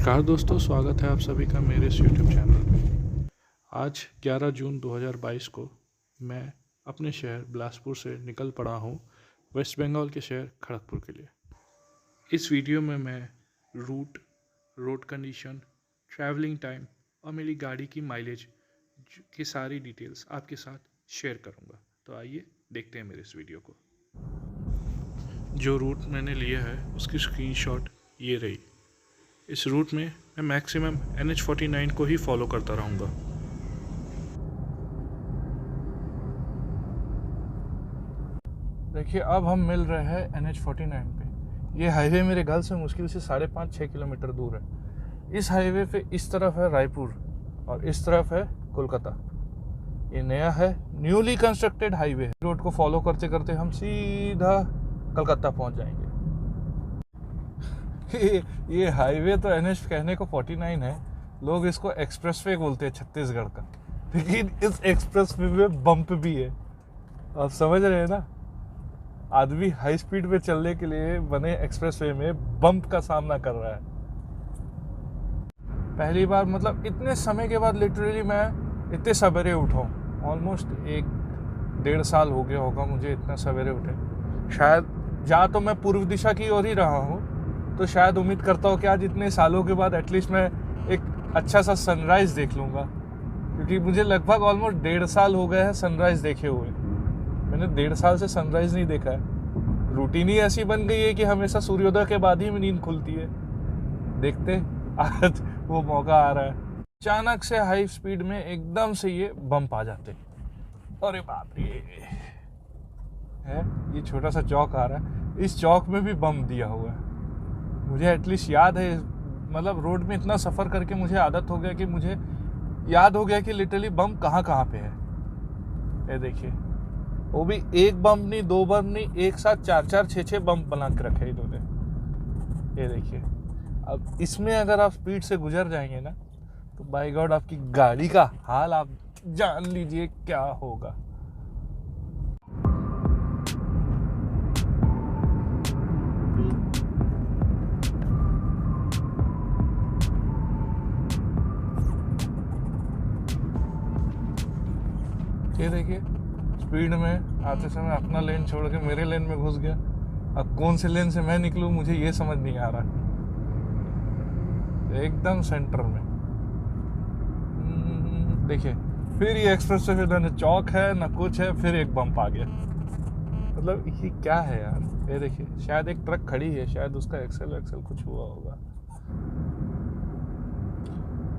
नमस्कार दोस्तों, स्वागत है आप सभी का मेरे इस यूट्यूब चैनल पे। आज 11 जून 2022 को मैं अपने शहर बिलासपुर से निकल पड़ा हूँ वेस्ट बंगाल के शहर खड़गपुर के लिए। इस वीडियो में मैं route, road condition, travelling time और मेरी गाड़ी की माइलेज की सारी डिटेल्स आपके साथ शेयर करूँगा। तो आइए देखते हैं मेरे इस वीडियो को। जो रूट मैंने लिया है उसकी स्क्रीनशॉट ये रही। इस रूट में मैं मैक्सिमम NH49 को ही फॉलो करता रहूँगा। देखिए, अब हम मिल रहे हैं NH49 पे। ये हाईवे मेरे घर से मुश्किल से 5.5-6 किलोमीटर दूर है। इस हाईवे पे इस तरफ है रायपुर और इस तरफ है कोलकाता। ये नया है, न्यूली कंस्ट्रक्टेड हाईवे है। रोड को फॉलो करते करते हम सीधा कलकत्ता पहुंच जाएंगे। ये हाईवे तो NH कहने को 49 है, लोग इसको एक्सप्रेसवे बोलते हैं छत्तीसगढ़ का, लेकिन इस एक्सप्रेसवे में बम्प भी है। आप समझ रहे हैं ना, आदमी हाई स्पीड पे चलने के लिए बने एक्सप्रेसवे में बम्प का सामना कर रहा है। पहली बार मतलब इतने समय के बाद लिटरली मैं इतने सवेरे उठा हूँ। ऑलमोस्ट 1-1.5 साल हो गया होगा मुझे इतना सवेरे उठे। शायद जा तो मैं पूर्व दिशा की ओर ही रहा हूँ, तो शायद उम्मीद करता हूँ कि आज इतने सालों के बाद एटलीस्ट मैं एक अच्छा सा सनराइज़ देख लूँगा, क्योंकि मुझे लगभग ऑलमोस्ट 1.5 साल हो गए हैं सनराइज़ देखे हुए। मैंने 1.5 साल से सनराइज़ नहीं देखा है। रूटीन ही ऐसी बन गई है कि हमेशा सूर्योदय के बाद ही नींद खुलती है। देखते आज वो मौका आ रहा है। अचानक से हाई स्पीड में एकदम से ये बम्प आ जाते। अरे बाप रे, है ये छोटा सा चौक आ रहा है, इस चौक में भी बम्प दिया हुआ है। मुझे एटलीस्ट याद है, मतलब रोड में इतना सफ़र करके मुझे आदत हो गया कि मुझे याद हो गया कि लिटरली बम्प कहाँ कहाँ पे है। ये देखिए, वो भी एक बम्प नहीं, 2 बम्प नहीं, एक साथ 4-4, 6-6 बम्प बना के रखे इन्होंने। ये देखिए, अब इसमें अगर आप स्पीड से गुजर जाएंगे ना, तो बाय गॉड आपकी गाड़ी का हाल आप जान लीजिए क्या होगा। ये देखिए, स्पीड में आते समय अपना लेन छोड़ के मेरे लेन में घुस गया। अब कौन से लेन से मैं निकलूं मुझे ये समझ नहीं आ रहा। एकदम सेंटर में देखिए, फिर ये एक्सप्रेस वे पे न चौक है न कुछ है, फिर एक बम्प आ गया। मतलब ये क्या है यार। ये देखिए, शायद एक ट्रक खड़ी है, शायद उसका एक्सेल कुछ हुआ होगा।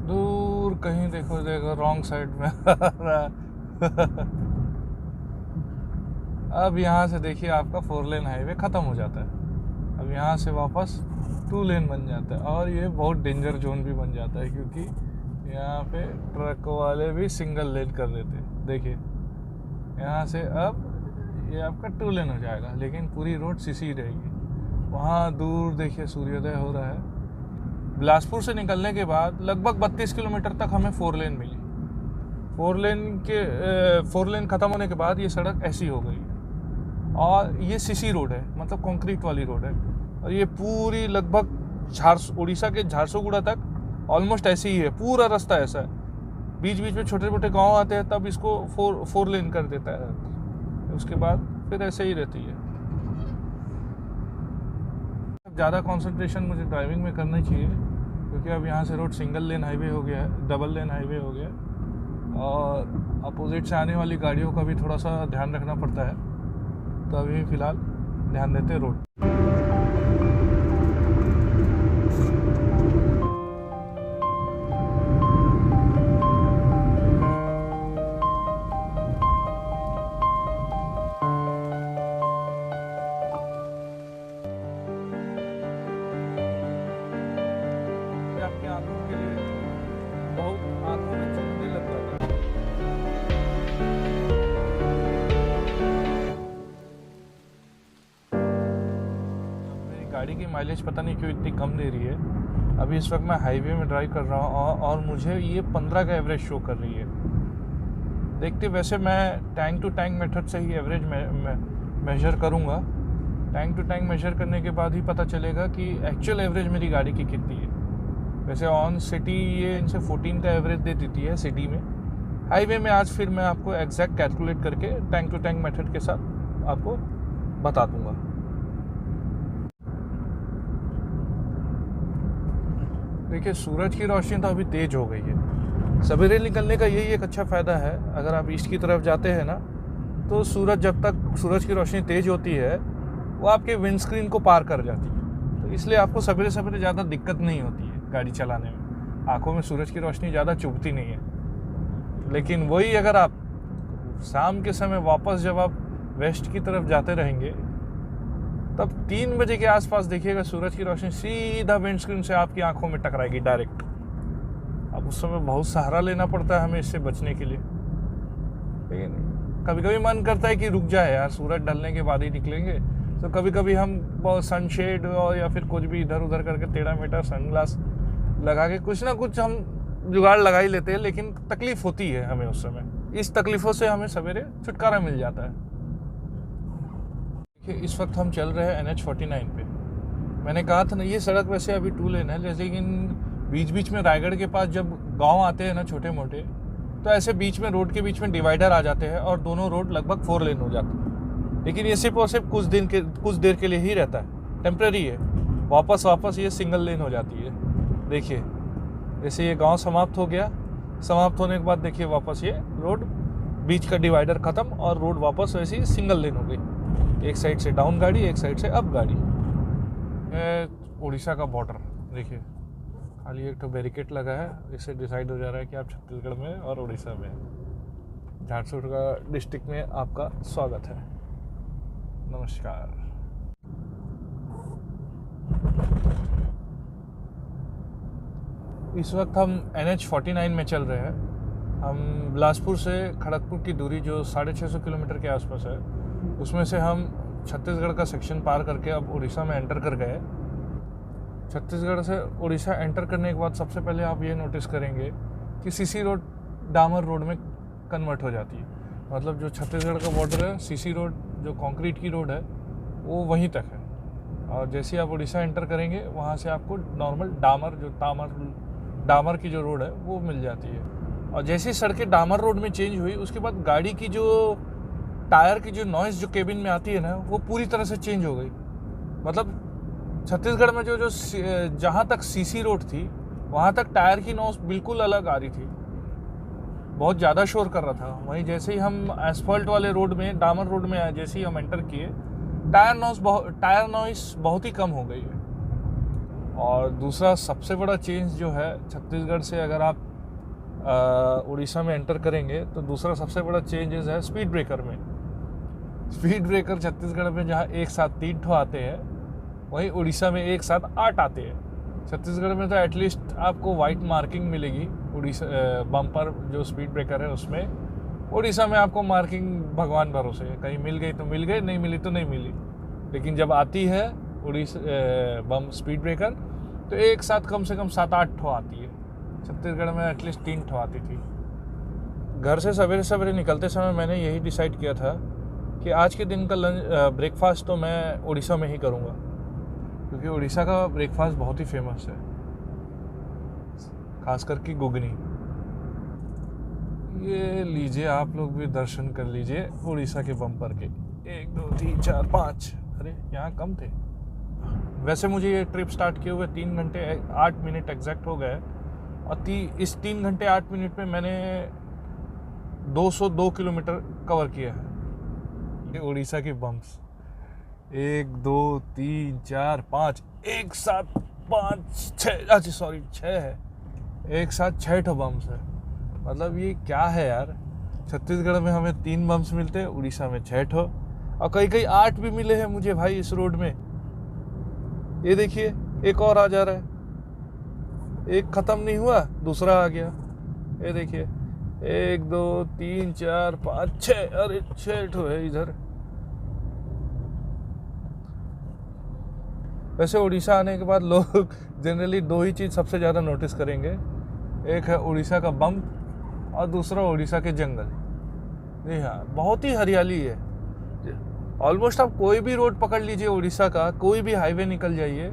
दूर कहीं देखो रॉन्ग साइड में अब यहाँ से देखिए आपका 4 लेन हाईवे ख़त्म हो जाता है। अब यहाँ से वापस 2 लेन बन जाता है, और ये बहुत डेंजर जोन भी बन जाता है, क्योंकि यहाँ पे ट्रक वाले भी सिंगल लेन कर देते हैं। देखिए, यहाँ से अब ये आपका 2 लेन हो जाएगा, लेकिन पूरी रोड सीधी रहेगी। वहाँ दूर देखिए सूर्योदय हो रहा है। बिलासपुर से निकलने के बाद लगभग 32 किलोमीटर तक हमें 4 लेन मिली। 4 लेन ख़त्म होने के बाद ये सड़क ऐसी हो गई, और ये सीसी रोड है, मतलब कंक्रीट वाली रोड है। और ये पूरी लगभग उड़ीसा के झारसुगुड़ा तक ऑलमोस्ट ऐसे ही है। पूरा रास्ता ऐसा है, बीच बीच में छोटे छोटे गांव आते हैं, तब इसको 4 लेन कर देता है। उसके बाद फिर ऐसे ही रहती है। ज़्यादा कंसंट्रेशन मुझे ड्राइविंग में करना चाहिए, क्योंकि अब यहाँ से रोड सिंगल लेन हाईवे हो गया है, डबल लेन हाईवे हो गया है, और अपोजिट से आने वाली गाड़ियों का भी थोड़ा सा ध्यान रखना पड़ता है। तो अभी फ़िलहाल ध्यान देते रोड। आपकी आंखों के लिए बहुत आंखों में चुभने लग जाता है। गाड़ी की माइलेज पता नहीं क्यों इतनी कम दे रही है। अभी इस वक्त मैं हाईवे में ड्राइव कर रहा हूँ, और मुझे ये 15 का एवरेज शो कर रही है। देखते, वैसे मैं टैंक टू टैंक मेथड से ही एवरेज मेजर करूँगा। टैंक टू टैंक मेजर करने के बाद ही पता चलेगा कि एक्चुअल एवरेज मेरी गाड़ी की कितनी है। वैसे ऑन सिटी ये इनसे 14 का एवरेज दे देती है सिटी में। हाईवे में आज फिर मैं आपको एग्जैक्ट कैलकुलेट करके टैंक टू टैंक मेथड के साथ आपको बता दूंगा। देखिए सूरज की रोशनी तो अभी तेज़ हो गई है। सवेरे निकलने का यही एक अच्छा फ़ायदा है, अगर आप ईस्ट की तरफ जाते हैं ना तो जब तक सूरज की रोशनी तेज़ होती है वो आपके विंडस्क्रीन को पार कर जाती है, तो इसलिए आपको सवेरे सवेरे ज़्यादा दिक्कत नहीं होती है गाड़ी चलाने में। आँखों में सूरज की रोशनी ज़्यादा चुभती नहीं है। लेकिन वही अगर आप शाम के समय वापस जब आप वेस्ट की तरफ जाते रहेंगे तब 3 बजे के आसपास देखिएगा सूरज की रोशनी सीधा विंडस्क्रीन से आपकी आंखों में टकराएगी डायरेक्ट। अब उस समय बहुत सहारा लेना पड़ता है हमें इससे बचने के लिए। लेकिन कभी कभी मन करता है कि रुक जाए यार, सूरज ढलने के बाद ही निकलेंगे। तो कभी कभी हम सनशेड और या फिर कुछ भी इधर उधर करके टेढ़ा मेढ़ा सनग्लास लगा के कुछ ना कुछ हम जुगाड़ लगा ही लेते हैं, लेकिन तकलीफ होती है हमें उस समय। इस तकलीफ़ों से हमें सवेरे छुटकारा मिल जाता है। देखिए इस वक्त हम चल रहे हैं NH49 पे। मैंने कहा था ना ये सड़क वैसे अभी 2 लेन है, लेकिन बीच बीच में रायगढ़ के पास जब गांव आते हैं ना छोटे मोटे, तो ऐसे बीच में रोड के बीच में डिवाइडर आ जाते हैं और दोनों रोड लगभग 4 लेन हो जाते हैं। लेकिन ये सिर्फ और सिर्फ कुछ देर के लिए ही रहता है, टेम्प्रेरी है। वापस ये सिंगल लेन हो जाती है। देखिए जैसे ये गांव समाप्त हो गया, समाप्त होने के बाद देखिए वापस ये रोड बीच का डिवाइडर ख़त्म और रोड वापस वैसे ही सिंगल लेन हो गई। एक साइड से डाउन गाड़ी, एक साइड से अप गाड़ी। उड़ीसा का बॉर्डर देखिए, खाली एक तो बैरिकेड लगा है, इससे डिसाइड हो जा रहा है कि आप छत्तीसगढ़ में और उड़ीसा में। झारखंड का डिस्ट्रिक्ट में आपका स्वागत है। नमस्कार। इस वक्त हम NH49 में चल रहे हैं। हम बिलासपुर से खड़गपुर की दूरी जो 650 किलोमीटर के आसपास है, उसमें से हम छत्तीसगढ़ का सेक्शन पार करके अब उड़ीसा में एंटर कर गए। छत्तीसगढ़ से उड़ीसा एंटर करने के बाद सबसे पहले आप ये नोटिस करेंगे कि सीसी रोड डामर रोड में कन्वर्ट हो जाती है। मतलब जो छत्तीसगढ़ का बॉर्डर है, सीसी रोड जो कंक्रीट की रोड है वो वहीं तक है, और जैसे आप उड़ीसा एंटर करेंगे वहाँ से आपको नॉर्मल डामर की जो रोड है वो मिल जाती है। और जैसे ही सड़कें डामर रोड में चेंज हुई उसके बाद गाड़ी की जो टायर की जो नॉइज़ जो केबिन में आती है ना, वो पूरी तरह से चेंज हो गई। मतलब छत्तीसगढ़ में जो जहाँ तक सीसी रोड थी वहाँ तक टायर की नॉइज़ बिल्कुल अलग आ रही थी, बहुत ज़्यादा शोर कर रहा था। वहीं जैसे ही हम एसफॉल्ट वाले रोड में, डामर रोड में आए, जैसे ही हम एंटर किए, टायर नॉइज़ बहुत ही कम हो गई है। और दूसरा सबसे बड़ा चेंज जो है छत्तीसगढ़ से अगर आप उड़ीसा में एंटर करेंगे तो दूसरा सबसे बड़ा चेंजेस है स्पीड ब्रेकर में। स्पीड ब्रेकर छत्तीसगढ़ में जहाँ एक साथ 3 ठो आते हैं, वहीं उड़ीसा में एक साथ 8 आते हैं। छत्तीसगढ़ में तो एटलीस्ट आपको वाइट मार्किंग मिलेगी उड़ीसा बम्पर जो स्पीड ब्रेकर है उसमें। उड़ीसा में आपको मार्किंग भगवान भरोसे, कहीं मिल गई तो मिल गई, नहीं मिली तो नहीं मिली। लेकिन जब आती है उड़ीसा स्पीड ब्रेकर तो एक साथ कम से कम 7-8 ठो आती है। छत्तीसगढ़ में एटलीस्ट 3 ठो आती थी। घर से सवेरे सवेरे निकलते समय मैंने यही डिसाइड किया था कि आज के दिन का ब्रेकफास्ट तो मैं उड़ीसा में ही करूँगा, क्योंकि उड़ीसा का ब्रेकफास्ट बहुत ही फेमस है, खास करके घुगनी। ये लीजिए, आप लोग भी दर्शन कर लीजिए उड़ीसा के बम्पर के। 1 2 3 4 5, अरे यहाँ कम थे। वैसे मुझे ये ट्रिप स्टार्ट किए हुए 3 घंटे 8 मिनट एग्जैक्ट हो गए, और इस 3 घंटे 8 मिनट में मैंने 202 किलोमीटर कवर किया है। ये उड़ीसा के बम्प्स 1 2 3 4 5 एक साथ 5 6, अच्छा सॉरी 6 है, एक साथ 6 ठो बम्प्स है। मतलब ये क्या है यार, छत्तीसगढ़ में हमें 3 बम्प्स मिलते हैं, उड़ीसा में 6 ठो, और कई 8 भी मिले हैं मुझे भाई इस रोड में। ये देखिए एक और आ जा रहा है, एक ख़त्म नहीं हुआ दूसरा आ गया। ये देखिए 1 2 3 4 5 6, अरे 6 ठो है इधर। वैसे उड़ीसा आने के बाद लोग जनरली 2 ही चीज़ सबसे ज़्यादा नोटिस करेंगे, एक है उड़ीसा का बम्प और दूसरा उड़ीसा के जंगल। जी हाँ, बहुत ही हरियाली है। ऑलमोस्ट आप कोई भी रोड पकड़ लीजिए उड़ीसा का, कोई भी हाईवे निकल जाइए,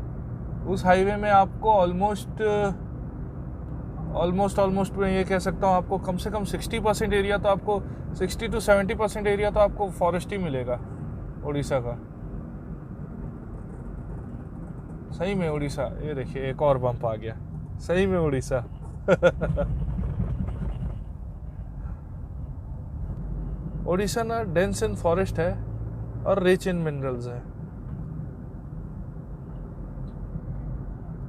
उस हाईवे में आपको ऑलमोस्ट ऑलमोस्ट मैं ये कह सकता हूँ आपको कम से कम 60% एरिया तो आपको 60 to 70% एरिया तो आपको फॉरेस्ट ही मिलेगा उड़ीसा का। सही में उड़ीसा, ये देखिए एक और बम्प आ गया, सही में उड़ीसा। उड़ीसा ना डेंस इन फॉरेस्ट है और रिच इन मिनरल्स है।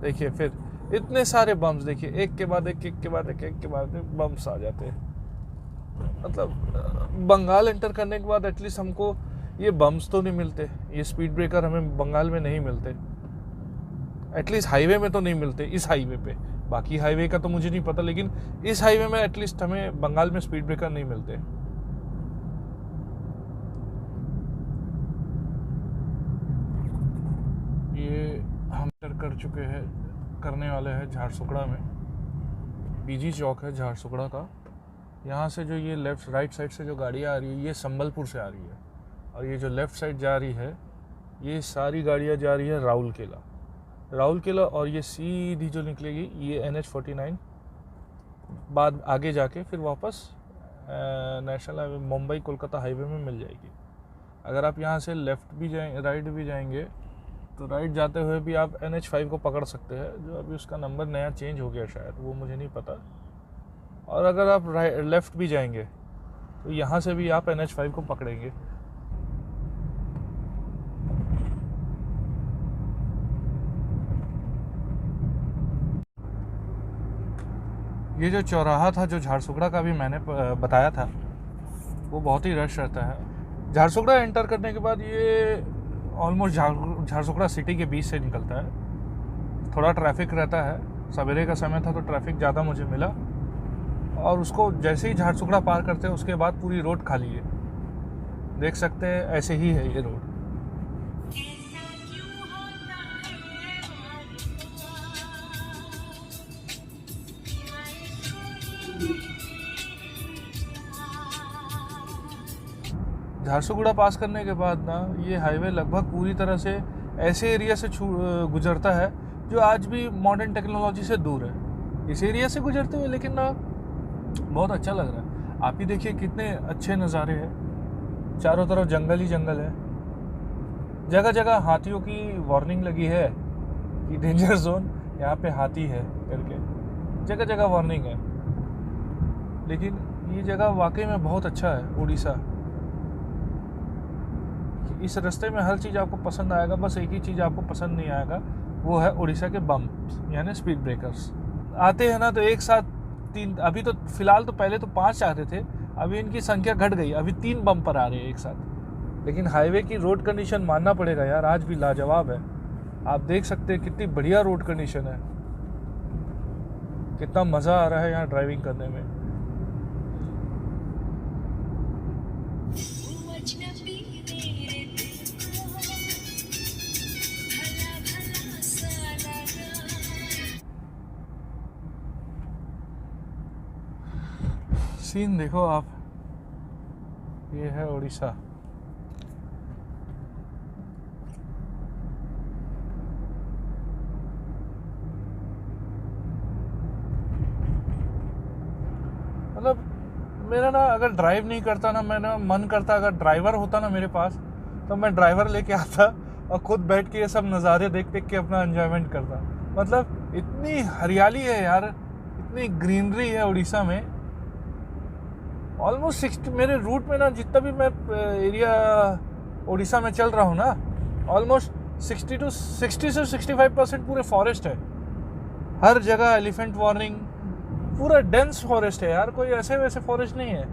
देखिए फिर इतने सारे बम्स, देखिए एक के बाद एक, एक के बाद एक, एक के बाद एक बम्स आ जाते हैं। मतलब बंगाल एंटर करने के बाद एटलीस्ट हमको ये बम्स तो नहीं मिलते, ये स्पीड ब्रेकर हमें बंगाल में नहीं मिलते, एटलीस्ट हाईवे में तो नहीं मिलते। इस हाईवे पे, बाकी हाईवे का तो मुझे नहीं पता, लेकिन इस हाईवे में एटलीस्ट हमें बंगाल में स्पीड ब्रेकर नहीं मिलते। ये हम एंटर कर चुके हैं, करने वाले हैं झारसुगड़ा में। बीजी चौक है झारसुगड़ा का। यहाँ से जो ये लेफ्ट राइट साइड से जो गाड़ियाँ आ रही है ये संबलपुर से आ रही है, और ये जो लेफ़्ट साइड जा रही है ये सारी गाड़ियाँ जा रही है राउरकेला, और ये सीधी जो निकलेगी ये NH49 बाद आगे जाके फिर वापस national highway Mumbai Kolkata highway में मिल जाएगी। अगर आप यहाँ से लेफ़्ट भी जाएँ राइट भी जाएंगे तो राइट जाते हुए भी आप NH5 को पकड़ सकते हैं, जो अभी उसका नंबर नया चेंज हो गया शायद, वो मुझे नहीं पता। और अगर आप लेफ़्ट भी जाएंगे तो यहाँ से भी आप NH5 को पकड़ेंगे। ये जो चौराहा था जो झारसुगड़ा का भी मैंने बताया था, वो बहुत ही रश रहता है। झारसुगड़ा एंटर करने के बाद ये ऑलमोस्ट झारसुगड़ा सिटी के बीच से निकलता है। थोड़ा ट्रैफिक रहता है, सवेरे का समय था तो ट्रैफिक ज़्यादा मुझे मिला, और उसको जैसे ही झारसुगड़ा पार करते हैं उसके बाद पूरी रोड खाली है। देख सकते हैं ऐसे ही है ये रोड। झारसुगुड़ा पास करने के बाद ना ये हाईवे लगभग पूरी तरह से ऐसे एरिया से गुजरता है जो आज भी मॉडर्न टेक्नोलॉजी से दूर है। इस एरिया से गुजरते हुए लेकिन ना बहुत अच्छा लग रहा है। आप ही देखिए कितने अच्छे नज़ारे हैं, चारों तरफ जंगल ही जंगल है। जगह जगह हाथियों की वार्निंग लगी है कि डेंजर जोन, यहाँ पे हाथी है करके, जगह जगह वार्निंग है। लेकिन ये जगह वाकई में बहुत अच्छा है उड़ीसा। इस रास्ते में हर चीज़ आपको पसंद आएगा, बस एक ही चीज़ आपको पसंद नहीं आएगा, वो है उड़ीसा के बम्प यानी स्पीड ब्रेकर्स। आते हैं ना तो एक साथ 3, अभी तो फ़िलहाल तो पहले तो 5 आते थे, अभी इनकी संख्या घट गई, अभी 3 बम्पर आ रहे हैं एक साथ। लेकिन हाईवे की रोड कंडीशन मानना पड़ेगा यार, आज भी लाजवाब है। आप देख सकते हैं कितनी बढ़िया रोड कंडीशन है, कितना मज़ा आ रहा है यहाँ ड्राइविंग करने में। सीन देखो आप, ये है उड़ीसा। मतलब मेरा ना अगर ड्राइव नहीं करता ना, मेरा मन करता अगर ड्राइवर होता ना मेरे पास तो मैं ड्राइवर लेके आता और खुद बैठ के ये सब नज़ारे देख देख के अपना एंजॉयमेंट करता। मतलब इतनी हरियाली है यार, इतनी ग्रीनरी है उड़ीसा में। ऑलमोस्ट 60 मेरे रूट में ना जितना भी मैं एरिया उड़ीसा में चल रहा हूँ ना, ऑलमोस्ट 60 से 65% पूरे फॉरेस्ट है। हर जगह एलिफेंट वार्निंग, पूरा डेंस फॉरेस्ट है यार, कोई ऐसे वैसे फॉरेस्ट नहीं है।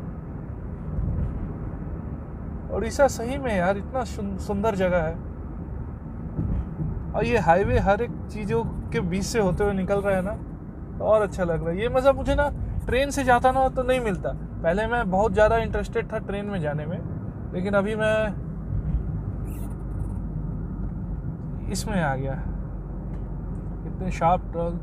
उड़ीसा सही में यार इतना सुंदर जगह है, और ये हाईवे हर एक चीज़ों के बीच से होते हुए निकल रहा है ना, तो और अच्छा लग रहा है। ये मज़ा मुझे ना ट्रेन से जाता ना तो नहीं मिलता। पहले मैं बहुत ज़्यादा इंटरेस्टेड था ट्रेन में जाने में, लेकिन अभी मैं इसमें आ गया। इतने शार्प ट्रक,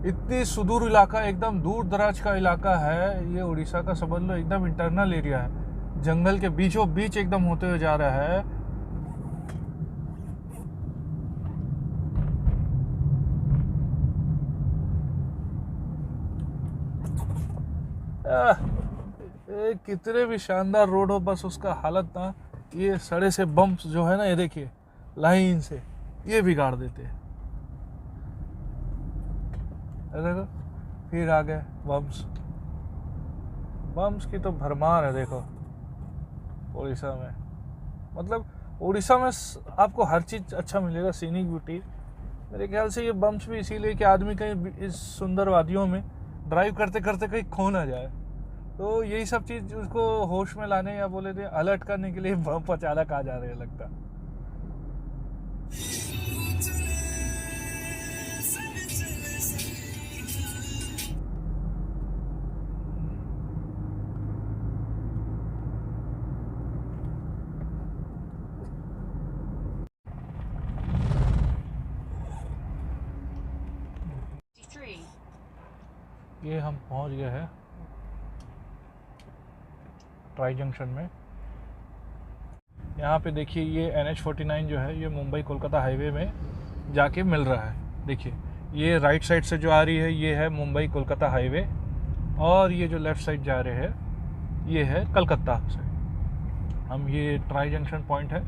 इतनी सुदूर इलाका, एकदम दूर दराज का इलाका है ये उड़ीसा का, समझ लो एकदम इंटरनल एरिया है, जंगल के बीचों बीच एकदम होते हुए जा रहा है। कितने भी शानदार रोड हो, बस उसका हालत ना, ये सड़े से बम्प्स जो है ना, ये देखिए लाइन से ये बिगाड़ देते हैं। देखो फिर आ गए बम्प्स, बम्प्स की तो भरमार है। देखो उड़ीसा में, मतलब उड़ीसा में आपको हर चीज़ अच्छा मिलेगा, सीनिक ब्यूटी। मेरे ख्याल से ये बम्प्स भी इसीलिए कि आदमी कहीं इस सुंदर वादियों में ड्राइव करते करते कहीं खो ना जाए, तो यही सब चीज़ उसको होश में लाने या बोले थे अलर्ट करने के लिए बम्प अचानक आ जा रहे हैं लगता। ये हम पहुंच गए हैं ट्राई जंक्शन में। यहाँ पे देखिए ये NH49 जो है ये मुंबई कोलकाता हाईवे में जाके मिल रहा है। देखिए ये राइट साइड से जो आ रही है ये है मुंबई कोलकाता हाईवे, और ये जो लेफ़्ट साइड जा रहे हैं ये है कलकत्ता से। हम ये ट्राई जंक्शन पॉइंट है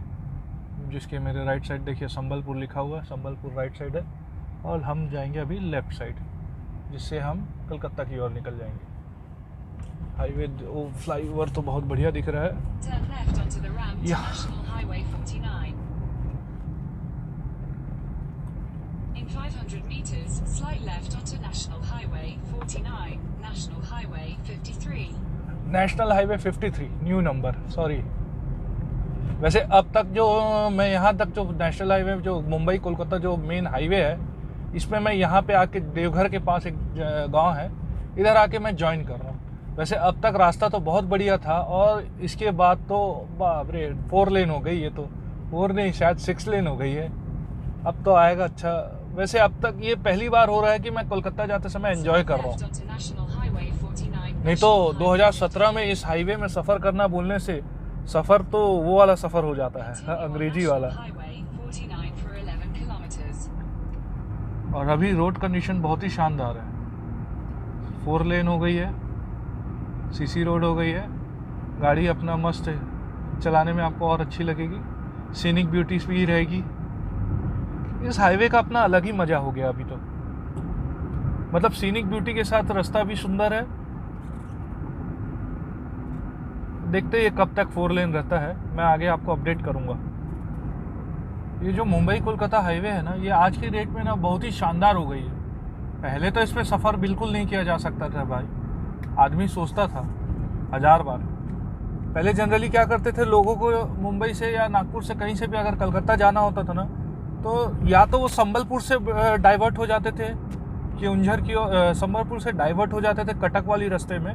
जिसके मेरे राइट साइड देखिए संबलपुर लिखा हुआ है, संबलपुर राइट साइड है, और हम जाएंगे अभी लेफ़्ट साइड जिससे हम कलकत्ता की ओर निकल जाएंगे। हाईवे फ्लाईओवर तो बहुत बढ़िया दिख रहा है। In 500 meters, slight left onto National Highway 49, National Highway 53. National highway 53 new number, sorry. वैसे अब तक जो मैं यहाँ तक जो नेशनल हाईवे जो मुंबई कोलकाता जो मेन हाईवे है, इसमें मैं यहाँ पे आके देवघर के पास एक गांव है, इधर आके मैं ज्वाइन कर रहा हूँ। वैसे अब तक रास्ता तो बहुत बढ़िया था, और इसके बाद तो बाप रे 4 लेन हो गई, ये तो 4 नहीं शायद 6 लेन हो गई है। अब तो आएगा अच्छा। वैसे अब तक ये पहली बार हो रहा है कि मैं कोलकाता जाते समय एंजॉय कर रहा हूँ, नहीं तो 2017 में इस हाईवे में सफ़र करना बोलने से सफ़र तो वो वाला सफ़र हो जाता है, अंग्रेजी वाला। और अभी रोड कंडीशन बहुत ही शानदार है, 4 लेन हो गई है, सीसी रोड हो गई है, गाड़ी अपना मस्त है, चलाने में आपको और अच्छी लगेगी, सीनिक ब्यूटीज भी रहेगी। इस हाईवे का अपना अलग ही मज़ा हो गया अभी तो, मतलब सीनिक ब्यूटी के साथ रास्ता भी सुंदर है। देखते हैं ये कब तक 4 लेन रहता है, मैं आगे आपको अपडेट करूँगा। ये जो मुंबई कोलकाता हाईवे है ना, ये आज की डेट में ना बहुत ही शानदार हो गई है। पहले तो इस पर सफ़र बिल्कुल नहीं किया जा सकता था भाई, आदमी सोचता था 1000 बार। पहले जनरली क्या करते थे, लोगों को मुंबई से या नागपुर से कहीं से भी अगर कलकत्ता जाना होता था ना, तो या तो वो संबलपुर से डाइवर्ट हो जाते थे कि उंझर की संबलपुर से डाइवर्ट हो जाते थे कटक वाली रास्ते में,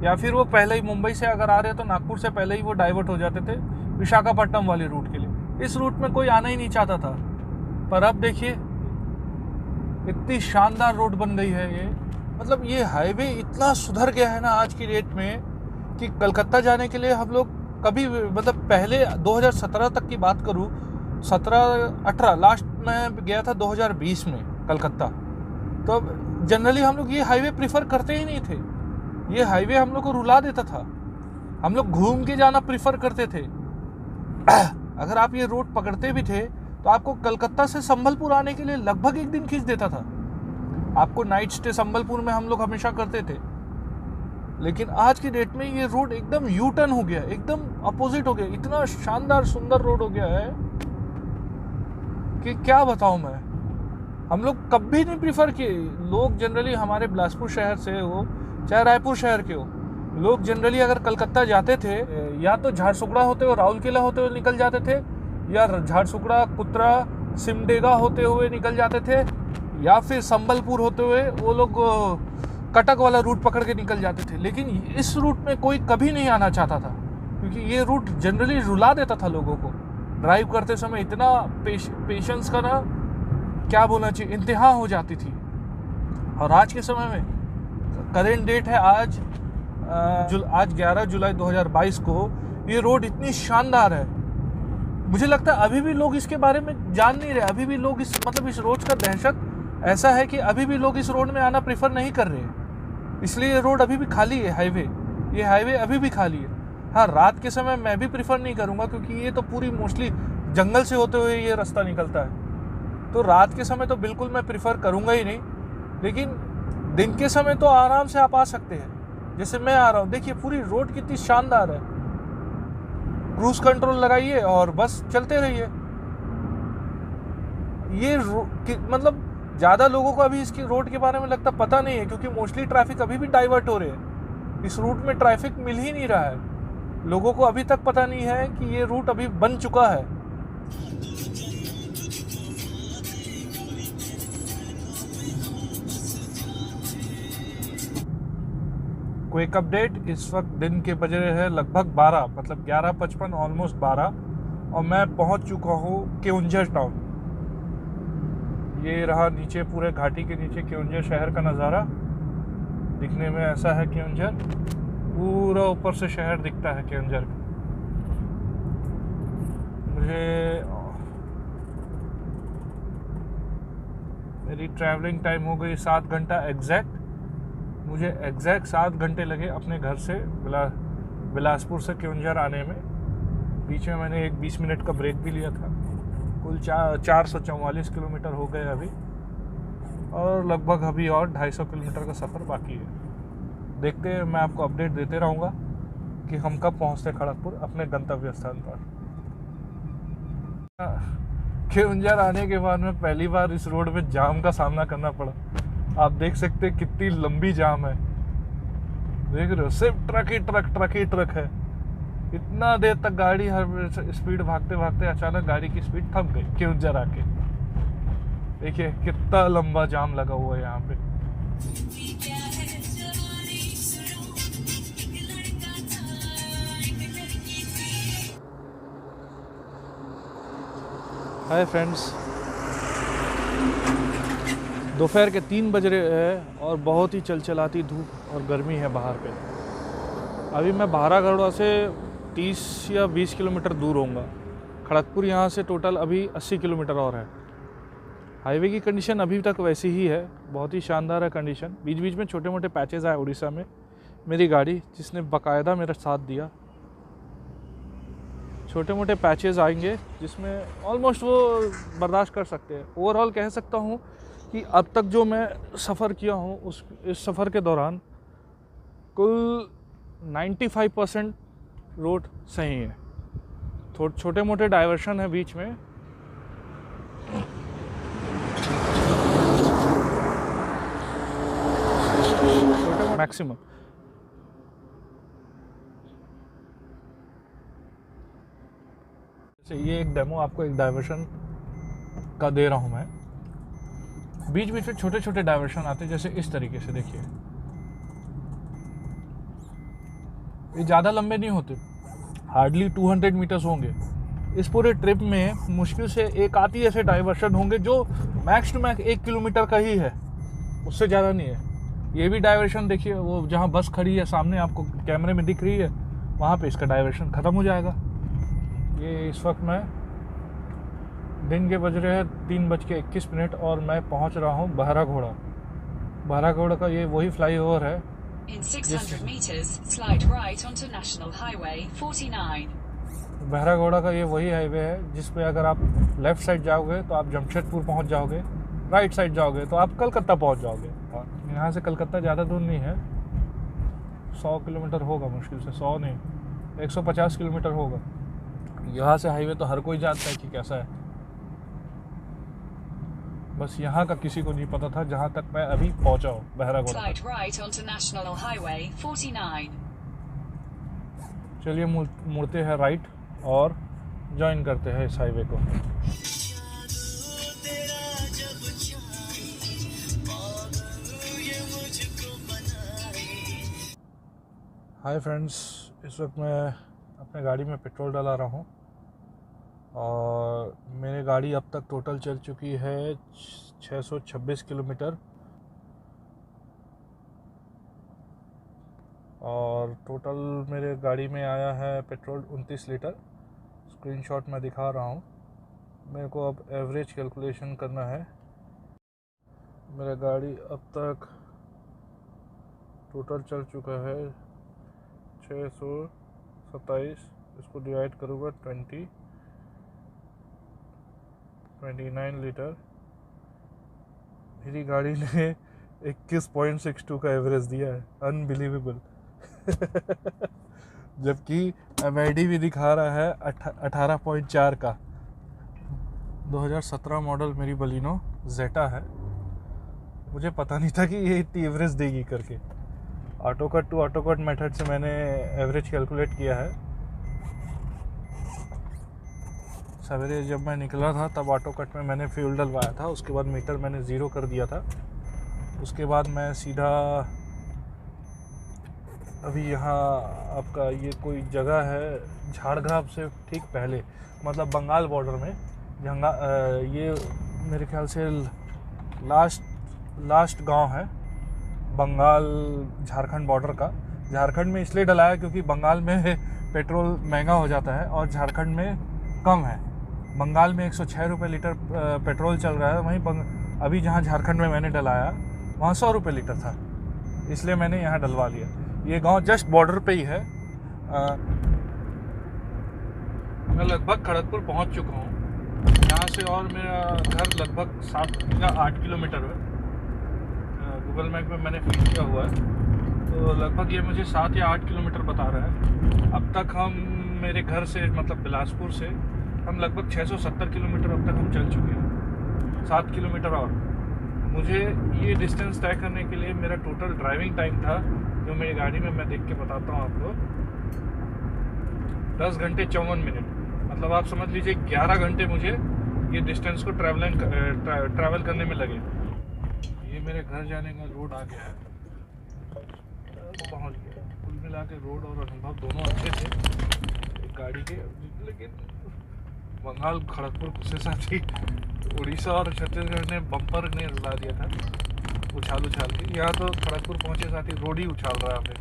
या फिर वो पहले ही मुंबई से अगर आ रहे तो नागपुर से पहले ही वो डाइवर्ट हो जाते थे विशाखापट्टनम वाले रूट के लिए। इस रूट में कोई आना ही नहीं चाहता था, पर अब देखिए इतनी शानदार रोड बन गई है ये। मतलब ये हाईवे इतना सुधर गया है ना आज की डेट में कि कलकत्ता जाने के लिए हम लोग कभी, मतलब पहले 2017 तक की बात करूँ, 17-18 लास्ट में गया था 2020 में कलकत्ता, तो जनरली हम लोग ये हाईवे प्रीफर करते ही नहीं थे। ये हाईवे हम लोग को रुला देता था, हम लोग घूम के जाना प्रीफर करते थे। अगर आप ये रोड पकड़ते भी थे तो आपको कलकत्ता से संबलपुर आने के लिए लगभग 1 दिन खींच देता था। आपको नाइट स्टे संबलपुर में हम लोग हमेशा करते थे, लेकिन आज की डेट में ये रोड एकदम यू टर्न हो गया, एकदम अपोजिट हो गया। इतना शानदार सुंदर रोड हो गया है कि क्या बताऊं मैं। हम लोग कभी नहीं प्रीफर किए, लोग जनरली हमारे बिलासपुर शहर से हो चाहे रायपुर शहर के हो, लोग जनरली अगर कलकत्ता जाते थे या तो झारसुगड़ा होते हुए राउरकेला होते हुए निकल जाते थे, या झारसुगड़ा कुत्रा सिमडेगा होते हुए निकल जाते थे, या फिर संबलपुर होते हुए वो लोग कटक वाला रूट पकड़ के निकल जाते थे। लेकिन इस रूट में कोई कभी नहीं आना चाहता था, क्योंकि ये रूट जनरली रुला देता था लोगों को ड्राइव करते समय। इतना पेशेंस का ना क्या बोलना चाहिए, इंतहा हो जाती थी। और आज के समय में करेंट डेट है आज 11 जुलाई 2022 को, ये रोड इतनी शानदार है, मुझे लगता है अभी भी लोग इसके बारे में जान नहीं रहे। अभी भी लोग इस रोड का दहशत ऐसा है कि अभी भी लोग इस रोड में आना प्रेफर नहीं कर रहे हैं। इसलिए ये रोड अभी भी खाली है, ये हाईवे अभी भी खाली है। हाँ, रात के समय मैं भी प्रिफर नहीं करूँगा, क्योंकि ये तो पूरी मोस्टली जंगल से होते हुए ये रास्ता निकलता है, तो रात के समय तो बिल्कुल मैं प्रिफर करूँगा ही नहीं। लेकिन दिन के समय तो आराम से आप आ सकते हैं, जैसे मैं आ रहा हूँ। देखिए पूरी रोड कितनी शानदार है, क्रूज कंट्रोल लगाइए और बस चलते रहिए। ये मतलब ज़्यादा लोगों को अभी इसकी रोड के बारे में लगता पता नहीं है, क्योंकि मोस्टली ट्रैफिक अभी भी डाइवर्ट हो रहे हैं। इस रूट में ट्रैफिक मिल ही नहीं रहा है, लोगों को अभी तक पता नहीं है कि ये रूट अभी बन चुका है। क्विक अपडेट, इस वक्त दिन के बज रहे हैं लगभग 12, मतलब 11:55, ऑलमोस्ट 12, और मैं पहुंच चुका हूँ केओंझर टाउन। ये रहा नीचे, पूरे घाटी के नीचे केओंझर शहर का नज़ारा। दिखने में ऐसा है केओंझर, पूरा ऊपर से शहर दिखता है केओंझर का। मेरी ट्रैवलिंग टाइम हो गई 7 घंटा एग्जैक्ट। मुझे एग्जैक्ट 7 घंटे लगे अपने घर से बिलासपुर से केओंझर आने में। बीच में मैंने एक 20 मिनट का ब्रेक भी लिया था। कुल 444 किलोमीटर हो गए अभी, और लगभग अभी और 250 किलोमीटर का सफ़र बाकी है। देखते हैं, मैं आपको अपडेट देते रहूँगा कि हम कब पहुँचते खड़गपुर अपने गंतव्य स्थान पर। केओंझर आने के बाद में पहली बार इस रोड में जाम का सामना करना पड़ा। आप देख सकते हैं कितनी लंबी जाम है, देख रहे हो, सिर्फ ट्रक ही ट्रक है। इतना देर तक गाड़ी हर स्पीड भागते भागते अचानक गाड़ी की स्पीड थम गई केओंझर आके। देखिए कितना लंबा जाम लगा हुआ है यहाँ पे। हाय फ्रेंड्स, दोपहर के 3 बज रहे हैं और बहुत ही चलचलाती धूप और गर्मी है बाहर पे। अभी मैं बहरागोड़ा से 30 या 20 किलोमीटर दूर होऊंगा। खड़गपुर यहाँ से टोटल अभी 80 किलोमीटर और है। हाईवे की कंडीशन अभी तक वैसी ही है, बहुत ही शानदार है कंडीशन। बीच बीच में छोटे मोटे पैचेस आए उड़ीसा में। मेरी गाड़ी जिसने बाकायदा मेरा साथ दिया, छोटे मोटे पैचेस आएंगे जिसमें ऑलमोस्ट वो बर्दाश्त कर सकते हैं। ओवरऑल कह सकता हूँ कि अब तक जो मैं सफ़र किया हूँ इस सफ़र के दौरान कुल 95% रोड सही है। छोटे मोटे डाइवर्शन है बीच में, मैक्सिमम। जैसे ये एक डेमो आपको एक डाइवर्शन का दे रहा हूँ मैं। बीच बीच में छोटे छोटे डाइवर्शन आते हैं, जैसे इस तरीके से। देखिए ये ज़्यादा लंबे नहीं होते, हार्डली 200 मीटर्स होंगे। इस पूरे ट्रिप में मुश्किल से एक आधी ऐसे डाइवर्शन होंगे जो मैक्स टू मैक्स 1 किलोमीटर का ही है, उससे ज़्यादा नहीं है। ये भी डाइवर्शन देखिए, वो जहाँ बस खड़ी है सामने आपको कैमरे में दिख रही है, वहाँ पे इसका डाइवर्शन ख़त्म हो जाएगा। ये इस वक्त मैं दिन के बज रहे हैं 3:21 और मैं पहुँच रहा हूँ बहरागोड़ा का ये वही फ्लाईओवर है। In 600 meters, slide right onto National Highway 49. Baharagora का ये वही हाईवे है जिस पे अगर आप लेफ़्ट साइड जाओगे तो आप जमशेदपुर पहुंच जाओगे, राइट साइड जाओगे तो आप कलकत्ता पहुंच जाओगे। और यहाँ से कलकत्ता ज़्यादा दूर नहीं है, 100 किलोमीटर होगा, मुश्किल से 100 नहीं 150 किलोमीटर होगा। यहाँ से हाईवे तो हर कोई जानता है कि कैसा है, बस यहाँ का किसी को नहीं पता था जहाँ तक मैं अभी पहुँचा हूँ Baharagora. Slide right onto National Highway 49. चलिए मुड़ते हैं राइट और ज्वाइन करते हैं इस हाईवे को। हाय फ्रेंड्स, इस वक्त मैं अपने गाड़ी में पेट्रोल डला रहा हूँ और मेरी गाड़ी अब तक टोटल चल चुकी है 626 किलोमीटर और टोटल मेरे गाड़ी में आया है पेट्रोल 29 लीटर। स्क्रीनशॉट मैं दिखा रहा हूँ। मेरे को अब एवरेज कैलकुलेशन करना है। मेरा गाड़ी अब तक टोटल चल चुका है 627। इसको डिवाइड करूँगा 29 लीटर। मेरी गाड़ी ने 21.62 का एवरेज दिया है, अनबिलीवेबल। जबकि MID भी दिखा रहा है 18.4 का। 2017 मॉडल मेरी बलिनो जेटा है। मुझे पता नहीं था कि ये इतनी एवरेज देगी करके। Auto cut to auto cut method से मैंने एवरेज कैलकुलेट किया है। सवेरे जब मैं निकला था तब ऑटो कट में मैंने फ्यूल डलवाया था, उसके बाद मीटर मैंने ज़ीरो कर दिया था। उसके बाद मैं सीधा अभी यहाँ आपका ये कोई जगह है झाड़ग्राम से ठीक पहले, मतलब बंगाल बॉर्डर में ये मेरे ख्याल से लास्ट गांव है बंगाल झारखंड बॉर्डर का। झारखंड में इसलिए डलाया क्योंकि बंगाल में पेट्रोल महंगा हो जाता है और झारखंड में कम है। बंगाल में 106 रुपये लीटर पेट्रोल चल रहा है, वहीं अभी जहाँ झारखंड में मैंने डलाया वहाँ 100 रुपये लीटर था, इसलिए मैंने यहाँ डलवा लिया। ये गांव जस्ट बॉर्डर पे ही है। मैं लगभग खड़गपुर पहुँच चुका हूँ। यहाँ से और मेरा घर लगभग 7 या 8 किलोमीटर है। गूगल मैप में मैंने फीड किया हुआ है, तो लगभग ये मुझे 7 या 8 किलोमीटर बता रहा है। अब तक हम मेरे घर से मतलब बिलासपुर से हम लगभग 670 किलोमीटर अब तक हम चल चुके हैं। 7 किलोमीटर और मुझे ये डिस्टेंस तय करने के लिए मेरा टोटल ड्राइविंग टाइम था, जो मेरी गाड़ी में मैं देख के बताता हूँ आपको, 10 घंटे 54 मिनट। मतलब आप समझ लीजिए 11 घंटे मुझे ये डिस्टेंस को ट्रैवल करने में लगे। ये मेरे घर जाने का रोड आ गया है, पहुँच गया। कुल मिला के रोड और अनुभव दोनों अच्छे थे गाड़ी के, लेकिन बंगाल खड़गपुर से साथ ही उड़ीसा और छत्तीसगढ़ ने बम्पर ने रुला दिया था उछाल के। यहाँ तो खड़गपुर पहुँचे साथ ही रोड ही उछाल रहा है हमें।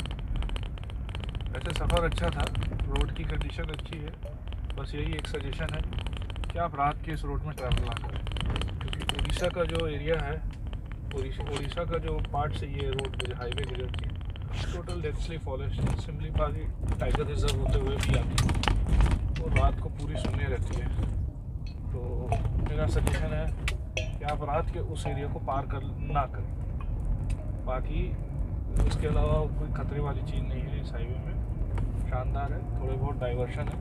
वैसे सफ़र अच्छा था, रोड की कंडीशन अच्छी है। बस यही एक सजेशन है कि आप रात के इस रोड में ट्रैवल ना करें, क्योंकि उड़ीसा का जो एरिया है, उड़ीसा का जो पार्ट से ये रोड हाईवे गुजरती है, टोटल डेंसली फॉरेस्ट, सिमली पाली टाइगर रिजर्व होते हुए भी आती है और रात को पूरी सुनने रहती है। तो मेरा सजेशन है कि आप रात के उस एरिया को पार ना करें। बाकी इसके अलावा कोई खतरे वाली चीज़ नहीं है इस हाईवे में, शानदार है। थोड़े बहुत डाइवर्शन है,